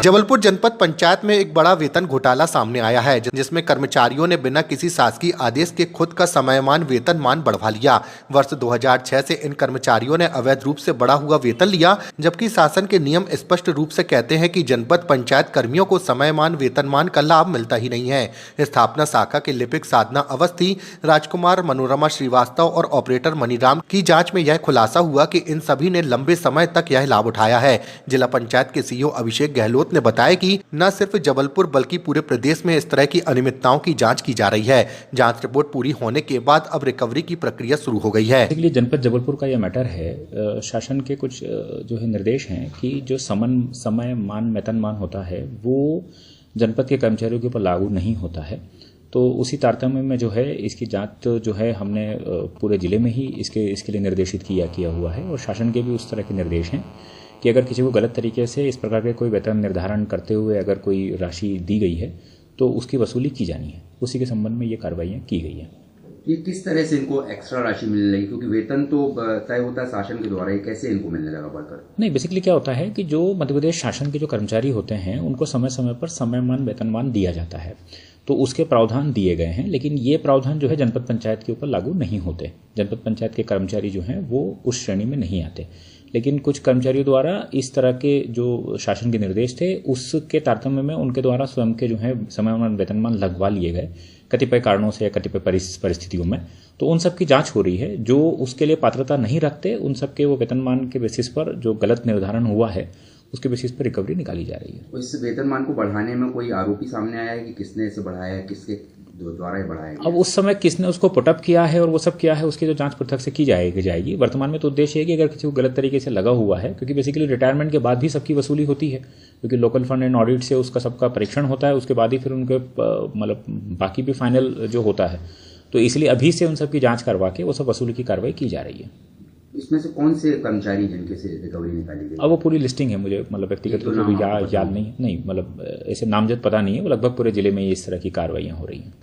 जबलपुर जनपद पंचायत में एक बड़ा वेतन घोटाला सामने आया है, जिसमें कर्मचारियों ने बिना किसी शासकीय आदेश के खुद का समयमान वेतनमान बढ़वा लिया। वर्ष 2006 से इन कर्मचारियों ने अवैध रूप से बढ़ा हुआ वेतन लिया, जबकि शासन के नियम स्पष्ट रूप से कहते हैं कि जनपद पंचायत कर्मियों को समयमान वेतनमान का लाभ मिलता ही नहीं है। स्थापना शाखा के लिपिक साधना अवस्थी, राजकुमार, मनोरमा श्रीवास्तव और ऑपरेटर मनीराम की जाँच में यह खुलासा हुआ कि इन सभी ने लंबे समय तक यह लाभ उठाया है। जिला पंचायत के सीईओ अभिषेक गहलोत ने बताया कि न सिर्फ जबलपुर बल्कि पूरे प्रदेश में इस तरह की अनियमितताओं की जांच की जा रही है। जांच रिपोर्ट पूरी होने के बाद अब रिकवरी की प्रक्रिया शुरू हो गई है। इसलिए जनपद जबलपुर का यह मैटर है, शासन के कुछ जो है निर्देश हैं कि जो समय मान वेतनमान होता है वो जनपद के कर्मचारियों के ऊपर लागू नहीं होता है। तो उसी तारतम्य में जो है इसकी जांच जो है हमने पूरे जिले में ही इसके लिए निर्देशित किया हुआ है और शासन के भी उस तरह के निर्देश हैं कि अगर किसी को गलत तरीके से इस प्रकार के कोई वेतन निर्धारण करते हुए अगर कोई राशि दी गई है तो उसकी वसूली की जानी है। उसी के संबंध में ये कार्रवाइयाँ की गई हैं। ये किस तरह से इनको एक्स्ट्रा राशि मिलने लगी, क्योंकि वेतन तो तय होता है शासन के द्वारा, ये कैसे इनको मिलने लगा बढ़कर? नहीं, बेसिकली क्या होता है कि जो मध्य प्रदेश शासन के जो कर्मचारी होते हैं उनको समय समय पर समयमान वेतनमान दिया जाता है, तो उसके प्रावधान दिए गए हैं, लेकिन ये प्रावधान जो है जनपद पंचायत के ऊपर लागू नहीं होते। जनपद पंचायत के कर्मचारी जो हैं वो उस श्रेणी में नहीं आते, लेकिन कुछ कर्मचारियों द्वारा इस तरह के जो शासन के निर्देश थे उसके तारतम्य में उनके द्वारा स्वयं के जो है समयमान वेतनमान लगवा लिए गए कतिपय कारणों से या कतिपय परिस्थितियों में। तो उन सब की जांच हो रही है। जो उसके लिए पात्रता नहीं रखते उन सब के वो वेतनमान के बेसिस पर जो गलत निर्धारण हुआ है उसके बेसिस पर रिकवरी निकाली जा रही है। इस वेतनमान को बढ़ाने में कोई आरोपी सामने आया है कि किसने इसे बढ़ाया है, किसके द्वारा ही बढ़ाया है? अब उस समय किसने उसको पुटअप किया है और वो सब किया है उसकी जो जांच पृथक से की जाएगी। वर्तमान में तो उद्देश्य है कि अगर किसी को गलत तरीके से लगा हुआ है, क्योंकि बेसिकली रिटायरमेंट के बाद भी सबकी वसूली होती है, क्योंकि लोकल फंड एंड ऑडिट से उसका सबका परीक्षण होता है, उसके बाद ही फिर उनके मतलब बाकी भी फाइनल जो होता है। तो इसलिए अभी से उन सब की जाँच करवा के वो सब वसूली की कार्रवाई की जा रही है। इसमें से कौन से कर्मचारी जिनके से रिकवरी निकाली गई? अब वो पूरी लिस्टिंग है, मुझे मतलब व्यक्तिगत रूप से याद नहीं मतलब ऐसे नामजद पता नहीं है। वो लगभग पूरे जिले में इस तरह की कार्रवाइयाँ हो रही हैं।